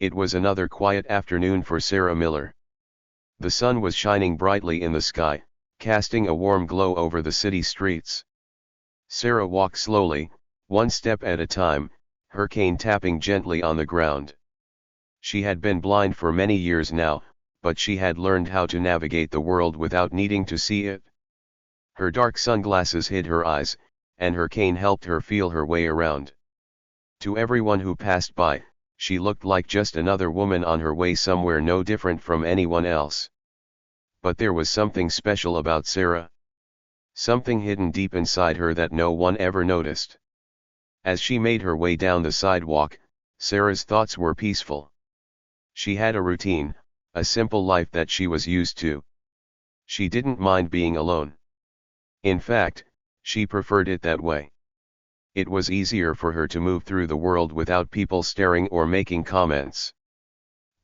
It was another quiet afternoon for Sarah Miller. The sun was shining brightly in the sky, casting a warm glow over the city streets. Sarah walked slowly, one step at a time, her cane tapping gently on the ground. She had been blind for many years now, but she had learned how to navigate the world without needing to see it. Her dark sunglasses hid her eyes, and her cane helped her feel her way around. To everyone who passed by, she looked like just another woman on her way somewhere no different from anyone else. But there was something special about Sarah. Something hidden deep inside her that no one ever noticed. As she made her way down the sidewalk, Sarah's thoughts were peaceful. She had a routine, a simple life that she was used to. She didn't mind being alone. In fact, she preferred it that way. It was easier for her to move through the world without people staring or making comments.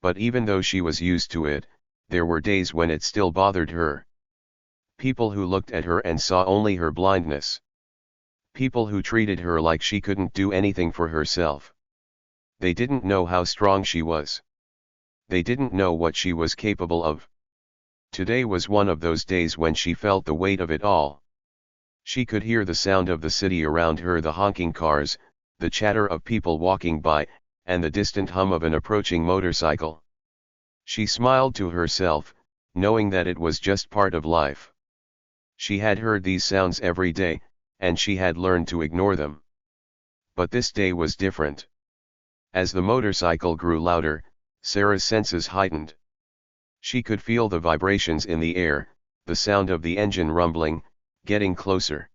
But even though she was used to it, there were days when it still bothered her. People who looked at her and saw only her blindness. People who treated her like she couldn't do anything for herself. They didn't know how strong she was. They didn't know what she was capable of. Today was one of those days when she felt the weight of it all. She could hear the sound of the city around her, the honking cars, the chatter of people walking by, and the distant hum of an approaching motorcycle. She smiled to herself, knowing that it was just part of life. She had heard these sounds every day, and she had learned to ignore them. But this day was different. As the motorcycle grew louder, Sarah's senses heightened. She could feel the vibrations in the air, the sound of the engine rumbling, getting closer.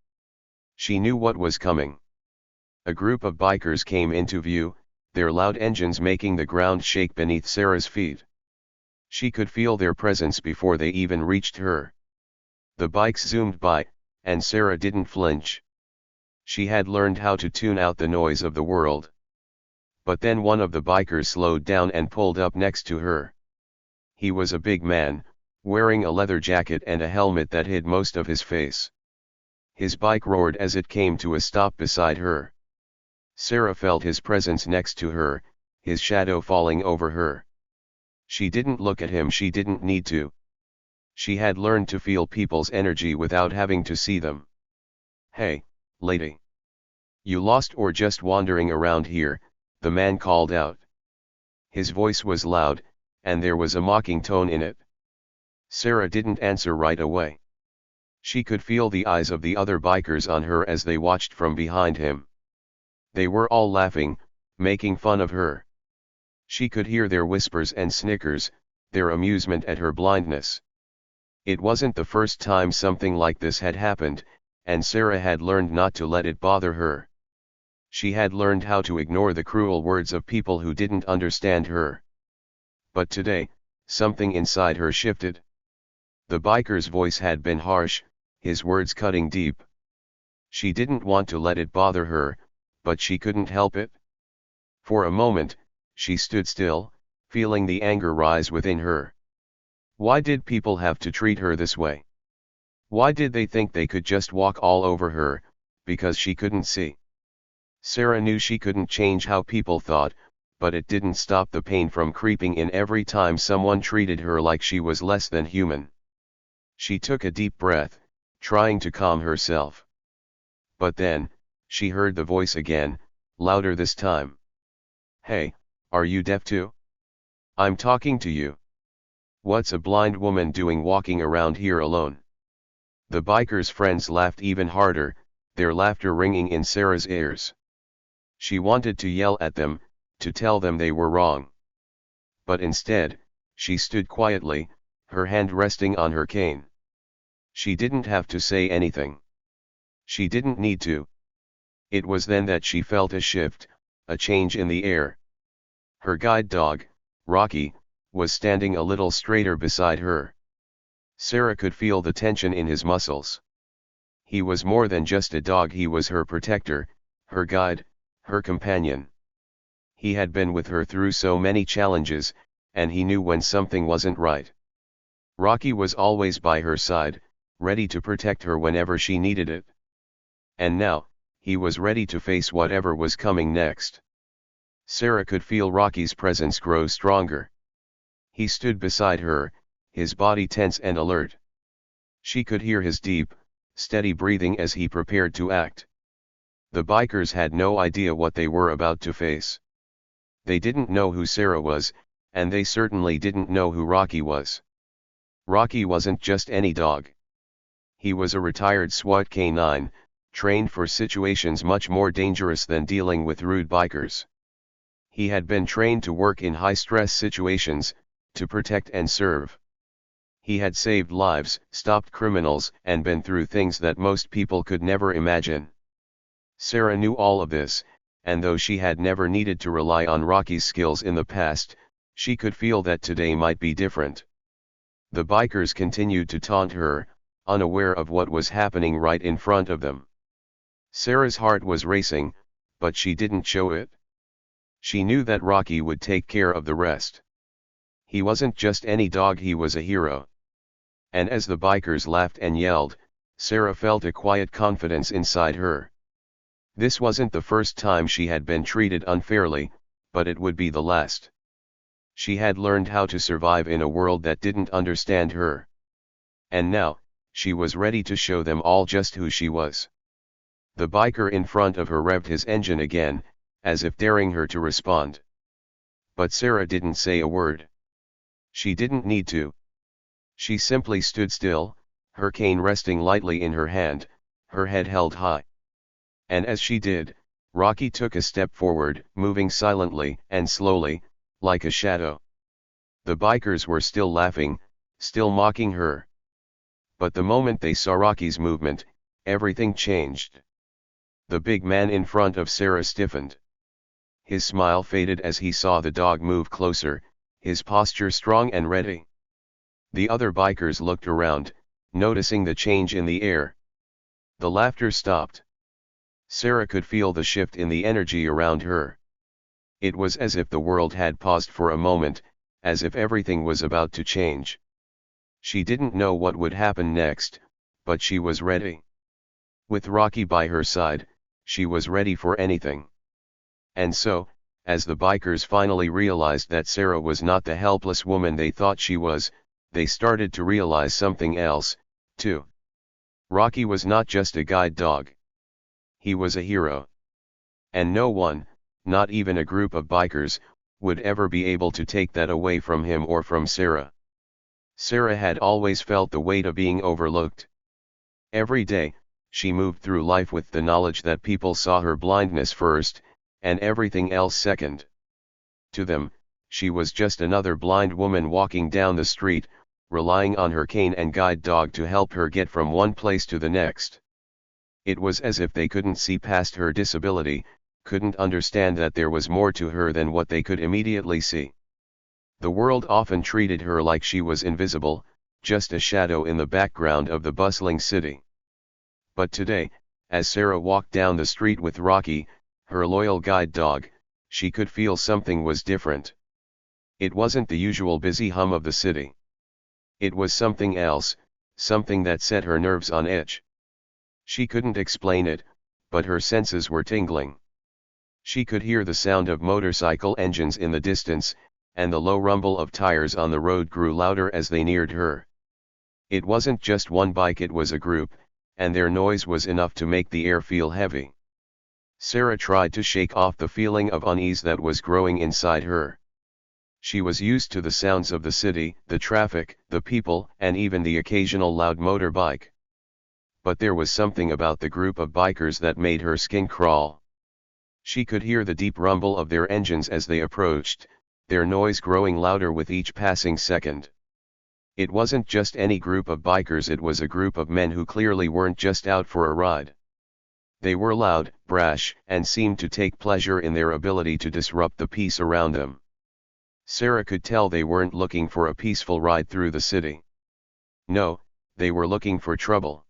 She knew what was coming. A group of bikers came into view, their loud engines making the ground shake beneath Sarah's feet. She could feel their presence before they even reached her. The bikes zoomed by, and Sarah didn't flinch. She had learned how to tune out the noise of the world. But then one of the bikers slowed down and pulled up next to her. He was a big man, wearing a leather jacket and a helmet that hid most of his face. His bike roared as it came to a stop beside her. Sarah felt his presence next to her, his shadow falling over her. She didn't look at him, she didn't need to. She had learned to feel people's energy without having to see them. "Hey, lady. You lost or just wandering around here?" the man called out. His voice was loud, and there was a mocking tone in it. Sarah didn't answer right away. She could feel the eyes of the other bikers on her as they watched from behind him. They were all laughing, making fun of her. She could hear their whispers and snickers, their amusement at her blindness. It wasn't the first time something like this had happened, and Sarah had learned not to let it bother her. She had learned how to ignore the cruel words of people who didn't understand her. But today, something inside her shifted. The biker's voice had been harsh, his words cutting deep. She didn't want to let it bother her, but she couldn't help it. For a moment, she stood still, feeling the anger rise within her. Why did people have to treat her this way? Why did they think they could just walk all over her, because she couldn't see? Sarah knew she couldn't change how people thought, but it didn't stop the pain from creeping in every time someone treated her like she was less than human. She took a deep breath, trying to calm herself. But then, she heard the voice again, louder this time. "Hey, are you deaf too? I'm talking to you. What's a blind woman doing walking around here alone?" The biker's friends laughed even harder, their laughter ringing in Sarah's ears. She wanted to yell at them, to tell them they were wrong. But instead, she stood quietly, her hand resting on her cane. She didn't have to say anything. She didn't need to. It was then that she felt a shift, a change in the air. Her guide dog, Rocky, was standing a little straighter beside her. Sarah could feel the tension in his muscles. He was more than just a dog, he was her protector, her guide, her companion. He had been with her through so many challenges, and he knew when something wasn't right. Rocky was always by her side, ready to protect her whenever she needed it. And now, he was ready to face whatever was coming next. Sarah could feel Rocky's presence grow stronger. He stood beside her, his body tense and alert. She could hear his deep, steady breathing as he prepared to act. The bikers had no idea what they were about to face. They didn't know who Sarah was, and they certainly didn't know who Rocky was. Rocky wasn't just any dog. He was a retired SWAT K9, trained for situations much more dangerous than dealing with rude bikers. He had been trained to work in high-stress situations, to protect and serve. He had saved lives, stopped criminals, and been through things that most people could never imagine. Sarah knew all of this, and though she had never needed to rely on Rocky's skills in the past, she could feel that today might be different. The bikers continued to taunt her, unaware of what was happening right in front of them. Sarah's heart was racing, but she didn't show it. She knew that Rocky would take care of the rest. He wasn't just any dog, he was a hero. And as the bikers laughed and yelled, Sarah felt a quiet confidence inside her. This wasn't the first time she had been treated unfairly, but it would be the last. She had learned how to survive in a world that didn't understand her. And now, she was ready to show them all just who she was. The biker in front of her revved his engine again, as if daring her to respond. But Sarah didn't say a word. She didn't need to. She simply stood still, her cane resting lightly in her hand, her head held high. And as she did, Rocky took a step forward, moving silently and slowly, like a shadow. The bikers were still laughing, still mocking her. But the moment they saw Rocky's movement, everything changed. The big man in front of Sarah stiffened. His smile faded as he saw the dog move closer, his posture strong and ready. The other bikers looked around, noticing the change in the air. The laughter stopped. Sarah could feel the shift in the energy around her. It was as if the world had paused for a moment, as if everything was about to change. She didn't know what would happen next, but she was ready. With Rocky by her side, she was ready for anything. And so, as the bikers finally realized that Sarah was not the helpless woman they thought she was, they started to realize something else, too. Rocky was not just a guide dog. He was a hero. And no one, not even a group of bikers, would ever be able to take that away from him or from Sarah. Sarah had always felt the weight of being overlooked. Every day, she moved through life with the knowledge that people saw her blindness first, and everything else second. To them, she was just another blind woman walking down the street, relying on her cane and guide dog to help her get from one place to the next. It was as if they couldn't see past her disability, couldn't understand that there was more to her than what they could immediately see. The world often treated her like she was invisible, just a shadow in the background of the bustling city. But today, as Sarah walked down the street with Rocky, her loyal guide dog, she could feel something was different. It wasn't the usual busy hum of the city. It was something else, something that set her nerves on edge. She couldn't explain it, but her senses were tingling. She could hear the sound of motorcycle engines in the distance, and the low rumble of tires on the road grew louder as they neared her. It wasn't just one bike, it was a group, and their noise was enough to make the air feel heavy. Sarah tried to shake off the feeling of unease that was growing inside her. She was used to the sounds of the city, the traffic, the people, and even the occasional loud motorbike. But there was something about the group of bikers that made her skin crawl. She could hear the deep rumble of their engines as they approached, their noise growing louder with each passing second. It wasn't just any group of bikers, it was a group of men who clearly weren't just out for a ride. They were loud, brash, and seemed to take pleasure in their ability to disrupt the peace around them. Sarah could tell they weren't looking for a peaceful ride through the city. No, they were looking for trouble.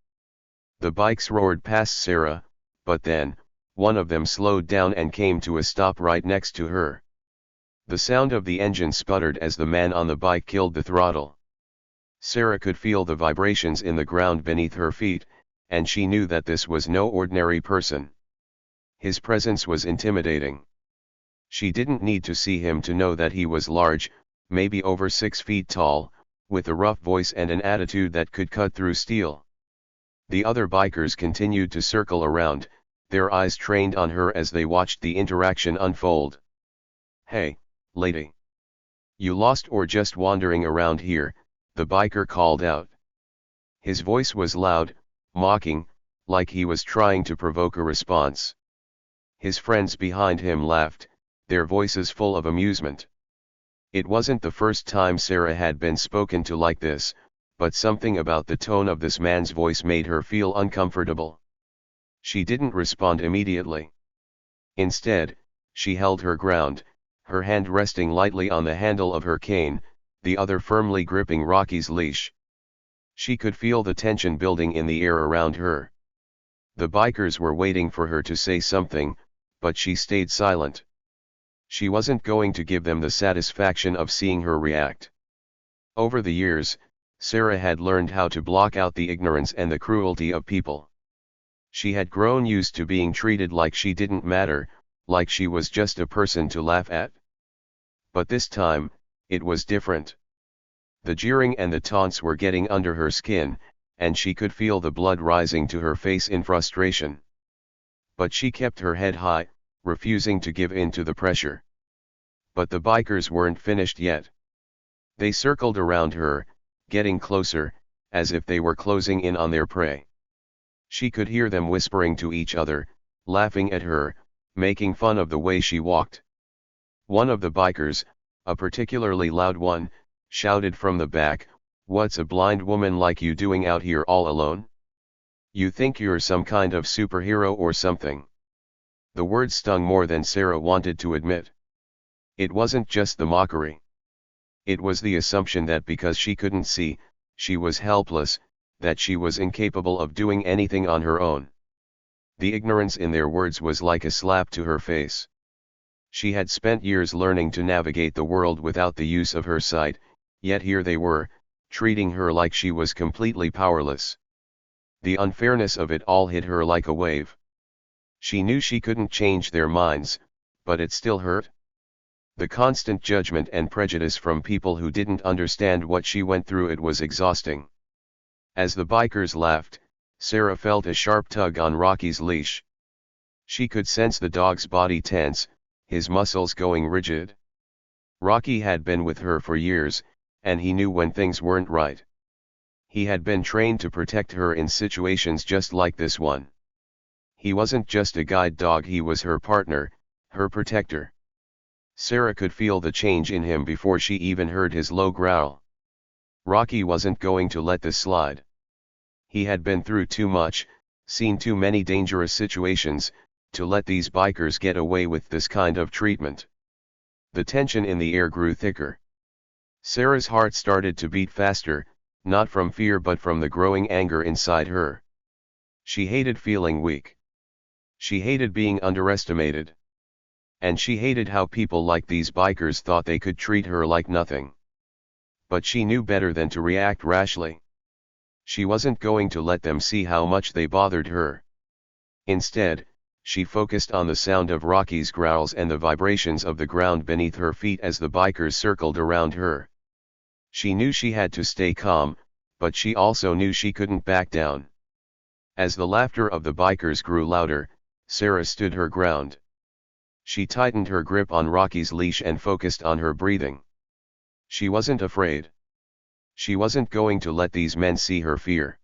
The bikes roared past Sarah, but then, one of them slowed down and came to a stop right next to her. The sound of the engine sputtered as the man on the bike killed the throttle. Sarah could feel the vibrations in the ground beneath her feet, and she knew that this was no ordinary person. His presence was intimidating. She didn't need to see him to know that he was large, maybe over 6 feet tall, with a rough voice and an attitude that could cut through steel. The other bikers continued to circle around, their eyes trained on her as they watched the interaction unfold. "Hey, lady. You lost or just wandering around here?" the biker called out. His voice was loud, mocking, like he was trying to provoke a response. His friends behind him laughed, their voices full of amusement. It wasn't the first time Sarah had been spoken to like this, but something about the tone of this man's voice made her feel uncomfortable. She didn't respond immediately. Instead, she held her ground, her hand resting lightly on the handle of her cane, the other firmly gripping Rocky's leash. She could feel the tension building in the air around her. The bikers were waiting for her to say something, but she stayed silent. She wasn't going to give them the satisfaction of seeing her react. Over the years, Sarah had learned how to block out the ignorance and the cruelty of people. She had grown used to being treated like she didn't matter, like she was just a person to laugh at. But this time, it was different. The jeering and the taunts were getting under her skin, and she could feel the blood rising to her face in frustration. But she kept her head high, refusing to give in to the pressure. But the bikers weren't finished yet. They circled around her, getting closer, as if they were closing in on their prey. She could hear them whispering to each other, laughing at her, making fun of the way she walked. One of the bikers, a particularly loud one, shouted from the back, "What's a blind woman like you doing out here all alone? You think you're some kind of superhero or something?" The words stung more than Sarah wanted to admit. It wasn't just the mockery. It was the assumption that because she couldn't see, she was helpless, that she was incapable of doing anything on her own. The ignorance in their words was like a slap to her face. She had spent years learning to navigate the world without the use of her sight, yet here they were, treating her like she was completely powerless. The unfairness of it all hit her like a wave. She knew she couldn't change their minds, but it still hurt. The constant judgment and prejudice from people who didn't understand what she went through, it was exhausting. As the bikers laughed, Sarah felt a sharp tug on Rocky's leash. She could sense the dog's body tense, his muscles going rigid. Rocky had been with her for years, and he knew when things weren't right. He had been trained to protect her in situations just like this one. He wasn't just a guide dog, he was her partner, her protector. Sarah could feel the change in him before she even heard his low growl. Rocky wasn't going to let this slide. He had been through too much, seen too many dangerous situations, to let these bikers get away with this kind of treatment. The tension in the air grew thicker. Sarah's heart started to beat faster, not from fear but from the growing anger inside her. She hated feeling weak. She hated being underestimated. And she hated how people like these bikers thought they could treat her like nothing. But she knew better than to react rashly. She wasn't going to let them see how much they bothered her. Instead, she focused on the sound of Rocky's growls and the vibrations of the ground beneath her feet as the bikers circled around her. She knew she had to stay calm, but she also knew she couldn't back down. As the laughter of the bikers grew louder, Sarah stood her ground. She tightened her grip on Rocky's leash and focused on her breathing. She wasn't afraid. She wasn't going to let these men see her fear.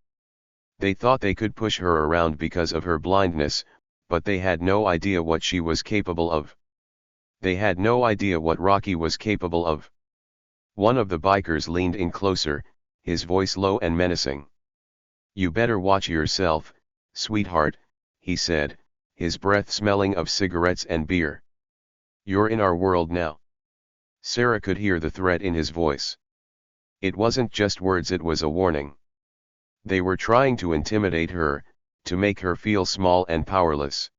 They thought they could push her around because of her blindness, but they had no idea what she was capable of. They had no idea what Rocky was capable of. One of the bikers leaned in closer, his voice low and menacing. "You better watch yourself, sweetheart," he said, his breath smelling of cigarettes and beer. "You're in our world now." Sarah could hear the threat in his voice. It wasn't just words, it was a warning. They were trying to intimidate her, to make her feel small and powerless.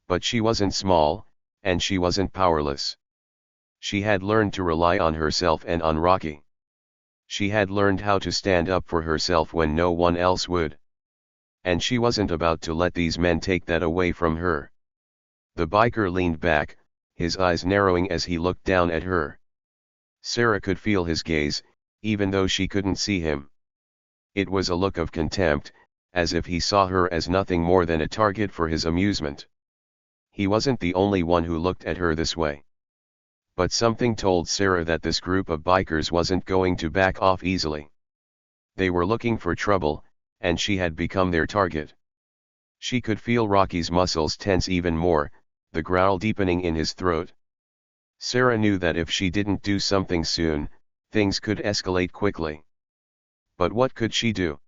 But she wasn't small, and she wasn't powerless. She had learned to rely on herself and on Rocky. She had learned how to stand up for herself when no one else would. And she wasn't about to let these men take that away from her. The biker leaned back, his eyes narrowing as he looked down at her. Sarah could feel his gaze, even though she couldn't see him. It was a look of contempt, as if he saw her as nothing more than a target for his amusement. He wasn't the only one who looked at her this way. But something told Sarah that this group of bikers wasn't going to back off easily. They were looking for trouble, and she had become their target. She could feel Rocky's muscles tense even more, the growl deepening in his throat. Sarah knew that if she didn't do something soon, things could escalate quickly. But what could she do?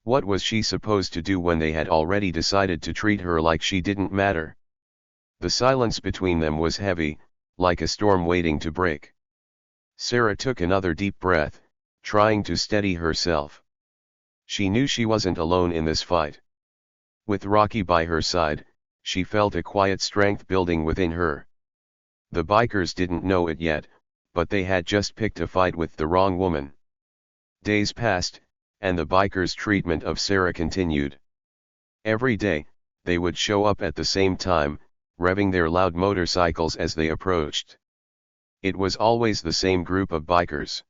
What was she supposed to do when they had already decided to treat her like she didn't matter? The silence between them was heavy, like a storm waiting to break. Sarah took another deep breath, trying to steady herself. She knew she wasn't alone in this fight. With Rocky by her side, she felt a quiet strength building within her. The bikers didn't know it yet, but they had just picked a fight with the wrong woman. Days passed, and the bikers' treatment of Sarah continued. Every day, they would show up at the same time, revving their loud motorcycles as they approached. It was always the same group of bikers.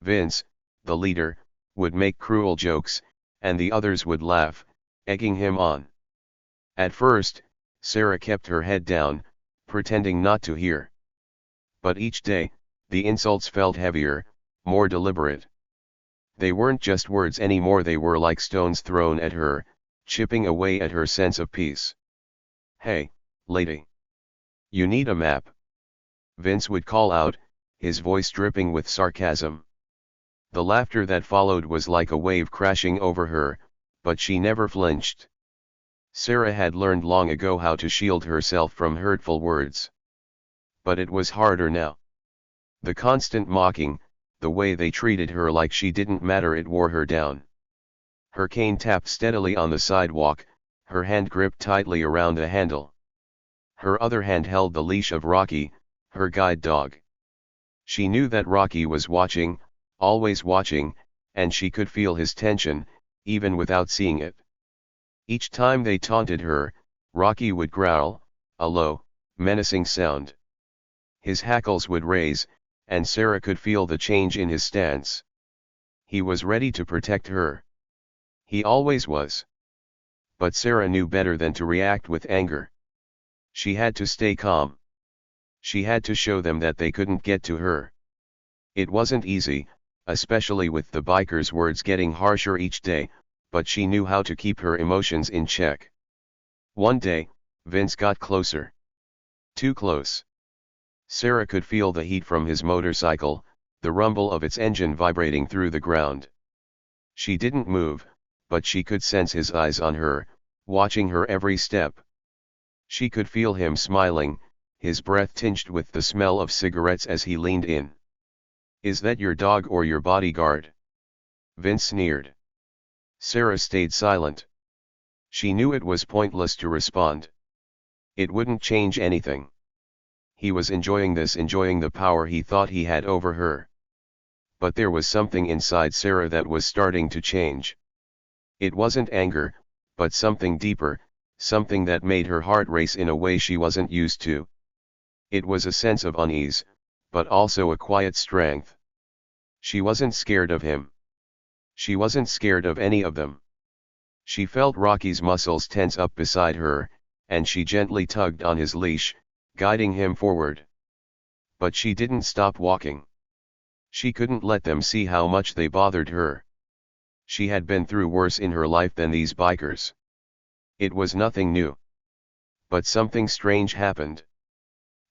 Vince, the leader, would make cruel jokes, and the others would laugh, egging him on. At first, Sarah kept her head down, pretending not to hear. But each day, the insults felt heavier, more deliberate. They weren't just words anymore, they were like stones thrown at her, chipping away at her sense of peace. "Hey, lady. You need a map?" Vince would call out, his voice dripping with sarcasm. The laughter that followed was like a wave crashing over her, but she never flinched. Sarah had learned long ago how to shield herself from hurtful words. But it was harder now. The constant mocking, the way they treated her like she didn't matter, it wore her down. Her cane tapped steadily on the sidewalk, her hand gripped tightly around a handle. Her other hand held the leash of Rocky, her guide dog. She knew that Rocky was watching, always watching, and she could feel his tension, even without seeing it. Each time they taunted her, Rocky would growl, a low, menacing sound. His hackles would raise, and Sarah could feel the change in his stance. He was ready to protect her. He always was. But Sarah knew better than to react with anger. She had to stay calm. She had to show them that they couldn't get to her. It wasn't easy, especially with the bikers' words getting harsher each day, but she knew how to keep her emotions in check. One day, Vince got closer. Too close. Sarah could feel the heat from his motorcycle, the rumble of its engine vibrating through the ground. She didn't move, but she could sense his eyes on her, watching her every step. She could feel him smiling, his breath tinged with the smell of cigarettes as he leaned in. "Is that your dog or your bodyguard?" Vince sneered. Sarah stayed silent. She knew it was pointless to respond. It wouldn't change anything. He was enjoying this, enjoying the power he thought he had over her. But there was something inside Sarah that was starting to change. It wasn't anger, but something deeper, something that made her heart race in a way she wasn't used to. It was a sense of unease, but also a quiet strength. She wasn't scared of him. She wasn't scared of any of them. She felt Rocky's muscles tense up beside her, and she gently tugged on his leash, guiding him forward. But she didn't stop walking. She couldn't let them see how much they bothered her. She had been through worse in her life than these bikers. It was nothing new. But something strange happened.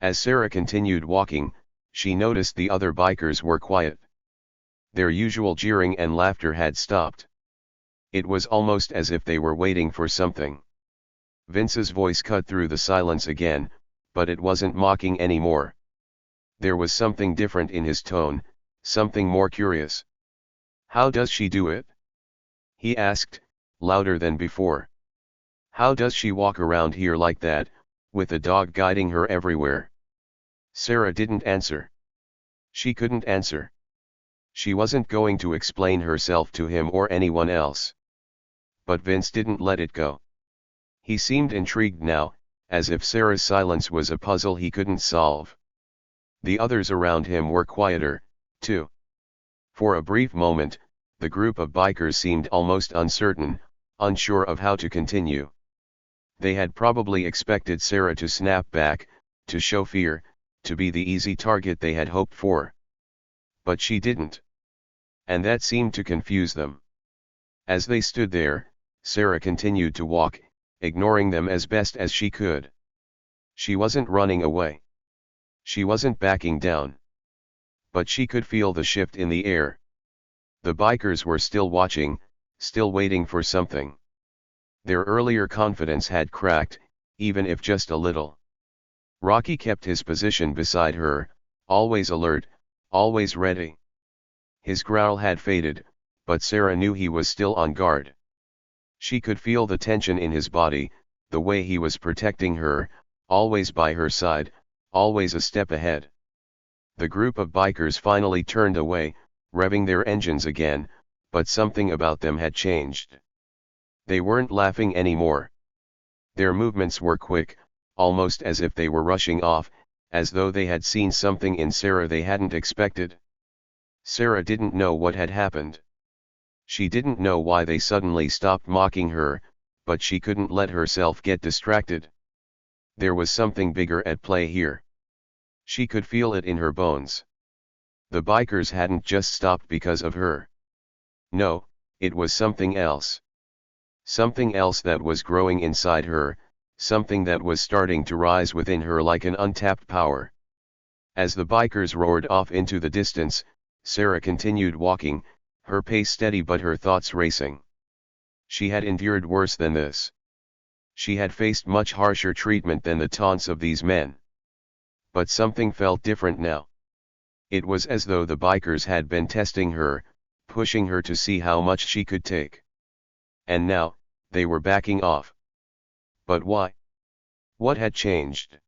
As Sarah continued walking, she noticed the other bikers were quiet. Their usual jeering and laughter had stopped. It was almost as if they were waiting for something. Vince's voice cut through the silence again, but it wasn't mocking anymore. There was something different in his tone, something more curious. "How does she do it?" he asked, louder than before. "How does she walk around here like that, with a dog guiding her everywhere?" Sarah didn't answer. She couldn't answer. She wasn't going to explain herself to him or anyone else. But Vince didn't let it go. He seemed intrigued now, as if Sarah's silence was a puzzle he couldn't solve. The others around him were quieter, too. For a brief moment, the group of bikers seemed almost uncertain, unsure of how to continue. They had probably expected Sarah to snap back, to show fear, to be the easy target they had hoped for. But she didn't. And that seemed to confuse them. As they stood there, Sarah continued to walk, ignoring them as best as she could. She wasn't running away. She wasn't backing down. But she could feel the shift in the air. The bikers were still watching, still waiting for something. Their earlier confidence had cracked, even if just a little. Rocky kept his position beside her, always alert, always ready. His growl had faded, but Sarah knew he was still on guard. She could feel the tension in his body, the way he was protecting her, always by her side, always a step ahead. The group of bikers finally turned away, revving their engines again, but something about them had changed. They weren't laughing anymore. Their movements were quick, almost as if they were rushing off, as though they had seen something in Sarah they hadn't expected. Sarah didn't know what had happened. She didn't know why they suddenly stopped mocking her, but she couldn't let herself get distracted. There was something bigger at play here. She could feel it in her bones. The bikers hadn't just stopped because of her. No, it was something else. Something else that was growing inside her, something that was starting to rise within her like an untapped power. As the bikers roared off into the distance, Sarah continued walking, her pace steady but her thoughts racing. She had endured worse than this. She had faced much harsher treatment than the taunts of these men. But something felt different now. It was as though the bikers had been testing her, pushing her to see how much she could take. And now, they were backing off. But why? What had changed?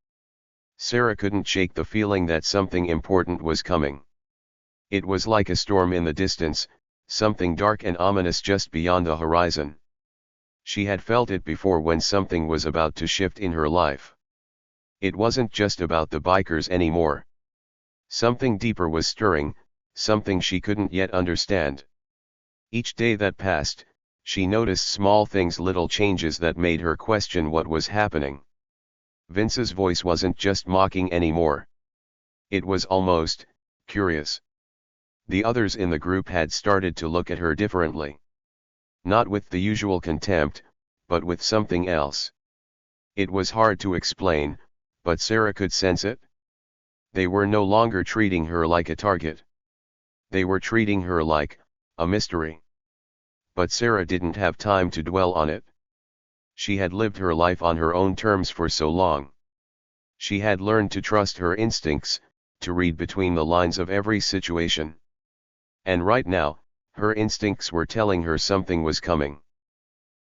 Sarah couldn't shake the feeling that something important was coming. It was like a storm in the distance, something dark and ominous just beyond the horizon. She had felt it before when something was about to shift in her life. It wasn't just about the bikers anymore. Something deeper was stirring, something she couldn't yet understand. Each day that passed, she noticed small things, little changes that made her question what was happening. Vince's voice wasn't just mocking anymore. It was almost curious. The others in the group had started to look at her differently. Not with the usual contempt, but with something else. It was hard to explain, but Sarah could sense it. They were no longer treating her like a target. They were treating her like a mystery. But Sarah didn't have time to dwell on it. She had lived her life on her own terms for so long. She had learned to trust her instincts, to read between the lines of every situation. And right now, her instincts were telling her something was coming.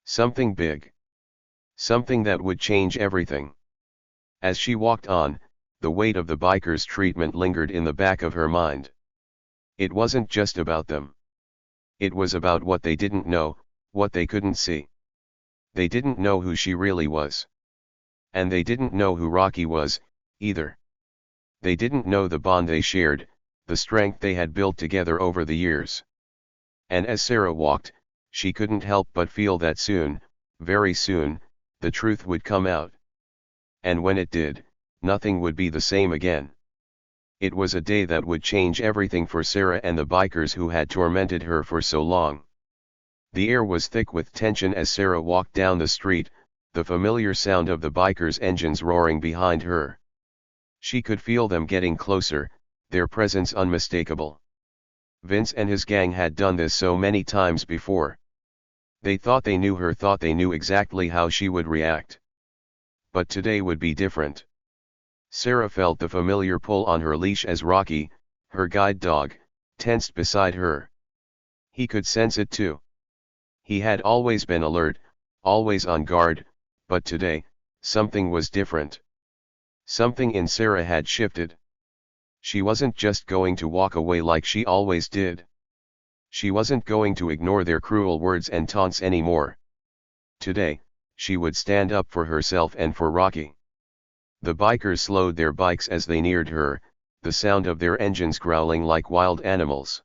Something big. Something that would change everything. As she walked on, the weight of the bikers' treatment lingered in the back of her mind. It wasn't just about them. It was about what they didn't know, what they couldn't see. They didn't know who she really was. And they didn't know who Rocky was, either. They didn't know the bond they shared, the strength they had built together over the years. And as Sarah walked, she couldn't help but feel that soon, very soon, the truth would come out. And when it did, nothing would be the same again. It was a day that would change everything for Sarah and the bikers who had tormented her for so long. The air was thick with tension as Sarah walked down the street, the familiar sound of the bikers' engines roaring behind her. She could feel them getting closer, their presence unmistakable. Vince and his gang had done this so many times before. They thought they knew her, thought they knew exactly how she would react. But today would be different. Sarah felt the familiar pull on her leash as Rocky, her guide dog, tensed beside her. He could sense it too. He had always been alert, always on guard, but today, something was different. Something in Sarah had shifted. She wasn't just going to walk away like she always did. She wasn't going to ignore their cruel words and taunts anymore. Today, she would stand up for herself and for Rocky. The bikers slowed their bikes as they neared her, the sound of their engines growling like wild animals.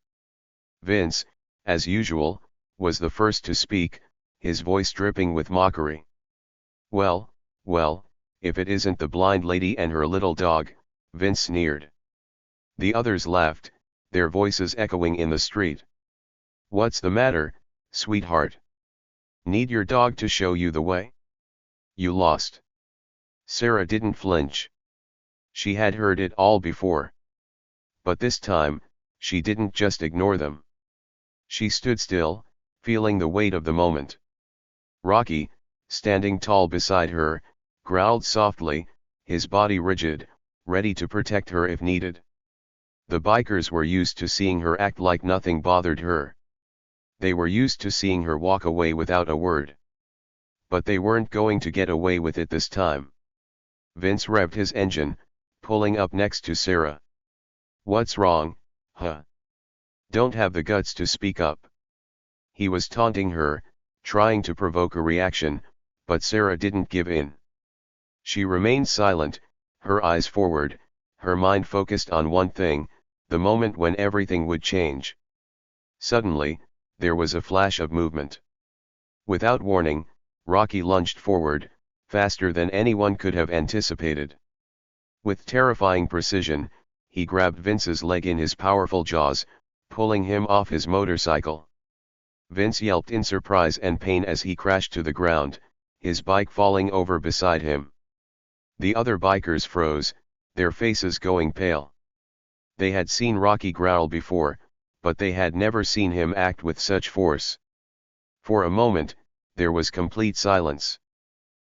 Vince, as usual, was the first to speak, his voice dripping with mockery. Well, if it isn't the blind lady and her little dog," Vince sneered. The others laughed, their voices echoing in the street. "What's the matter, sweetheart? Need your dog to show you the way? You lost." Sarah didn't flinch. She had heard it all before. But this time, she didn't just ignore them. She stood still, feeling the weight of the moment. Rocky, standing tall beside her, growled softly, his body rigid, ready to protect her if needed. The bikers were used to seeing her act like nothing bothered her. They were used to seeing her walk away without a word. But they weren't going to get away with it this time. Vince revved his engine, pulling up next to Sarah. "What's wrong, huh? Don't have the guts to speak up." He was taunting her, trying to provoke a reaction, but Sarah didn't give in. She remained silent, her eyes forward, her mind focused on one thing, the moment when everything would change. Suddenly, there was a flash of movement. Without warning, Rocky lunged forward, faster than anyone could have anticipated. With terrifying precision, he grabbed Vince's leg in his powerful jaws, pulling him off his motorcycle. Vince yelped in surprise and pain as he crashed to the ground, his bike falling over beside him. The other bikers froze, their faces going pale. They had seen Rocky growl before, but they had never seen him act with such force. For a moment, there was complete silence.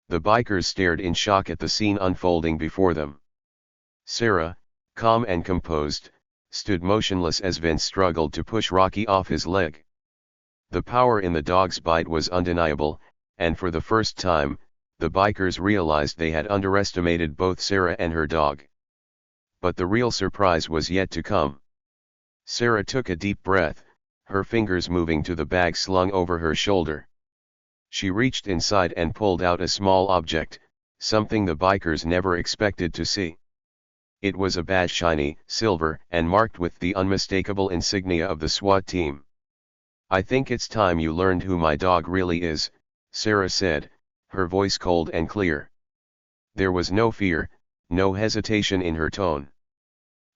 The bikers stared in shock at the scene unfolding before them. Sarah, calm and composed, stood motionless as Vince struggled to push Rocky off his leg. The power in the dog's bite was undeniable, and for the first time, the bikers realized they had underestimated both Sarah and her dog. But the real surprise was yet to come. Sarah took a deep breath, her fingers moving to the bag slung over her shoulder. She reached inside and pulled out a small object, something the bikers never expected to see. It was a badge, shiny, silver, and marked with the unmistakable insignia of the SWAT team. "I think it's time you learned who my dog really is," Sarah said, her voice cold and clear. There was no fear, no hesitation in her tone.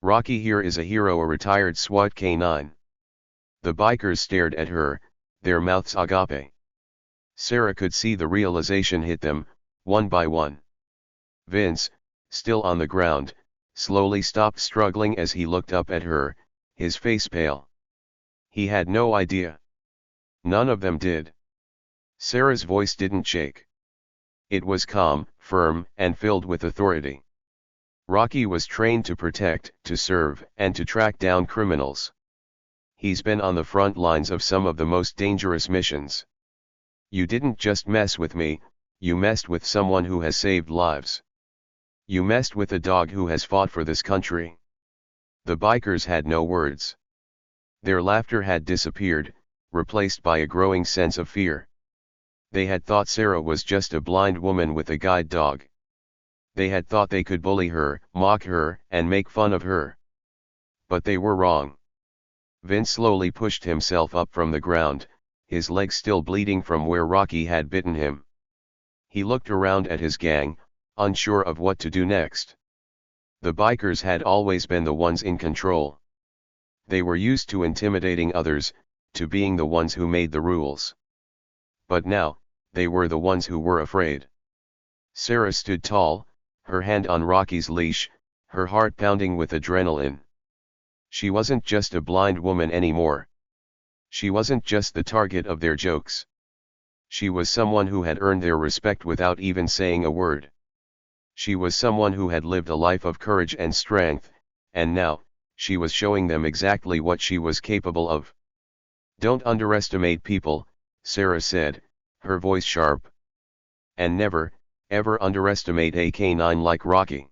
"Rocky here is a hero, a retired SWAT K9. The bikers stared at her, their mouths agape. Sarah could see the realization hit them, one by one. Vince, still on the ground, slowly stopped struggling as he looked up at her, his face pale. He had no idea. None of them did. Sarah's voice didn't shake. It was calm, firm, and filled with authority. Rocky was trained to protect, to serve, and to track down criminals. He's been on the front lines of some of the most dangerous missions. You didn't just mess with me, you messed with someone who has saved lives. You messed with a dog who has fought for this country." The bikers had no words. Their laughter had disappeared, replaced by a growing sense of fear. They had thought Sarah was just a blind woman with a guide dog. They had thought they could bully her, mock her, and make fun of her. But they were wrong. Vince slowly pushed himself up from the ground, his leg still bleeding from where Rocky had bitten him. He looked around at his gang, unsure of what to do next. The bikers had always been the ones in control. They were used to intimidating others, to being the ones who made the rules. But now, they were the ones who were afraid. Sarah stood tall, her hand on Rocky's leash, her heart pounding with adrenaline. She wasn't just a blind woman anymore. She wasn't just the target of their jokes. She was someone who had earned their respect without even saying a word. She was someone who had lived a life of courage and strength, and now, she was showing them exactly what she was capable of. "Don't underestimate people," Sarah said, her voice sharp. "And never, ever underestimate a canine like Rocky.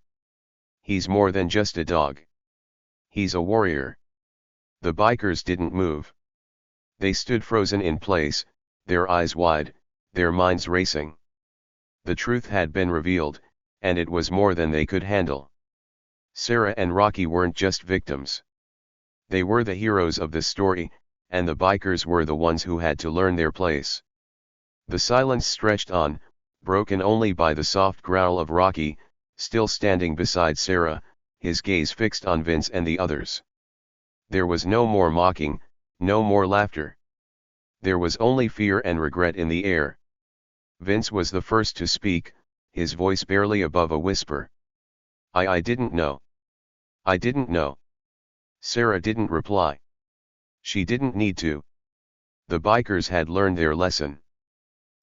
He's more than just a dog. He's a warrior." The bikers didn't move. They stood frozen in place, their eyes wide, their minds racing. The truth had been revealed, and it was more than they could handle. Sarah and Rocky weren't just victims. They were the heroes of the story, and the bikers were the ones who had to learn their place. The silence stretched on, broken only by the soft growl of Rocky, still standing beside Sarah, his gaze fixed on Vince and the others. There was no more mocking, no more laughter. There was only fear and regret in the air. Vince was the first to speak, his voice barely above a whisper. I didn't know. I didn't know. Sarah didn't reply. She didn't need to. The bikers had learned their lesson.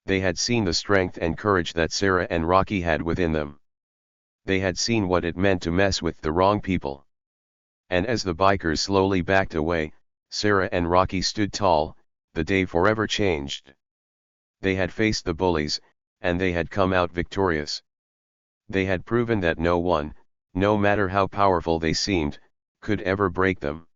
They had seen the strength and courage that Sarah and Rocky had within them. They had seen what it meant to mess with the wrong people. And as the bikers slowly backed away, Sarah and Rocky stood tall, the day forever changed. They had faced the bullies, and they had come out victorious. They had proven that no one, no matter how powerful they seemed, could ever break them.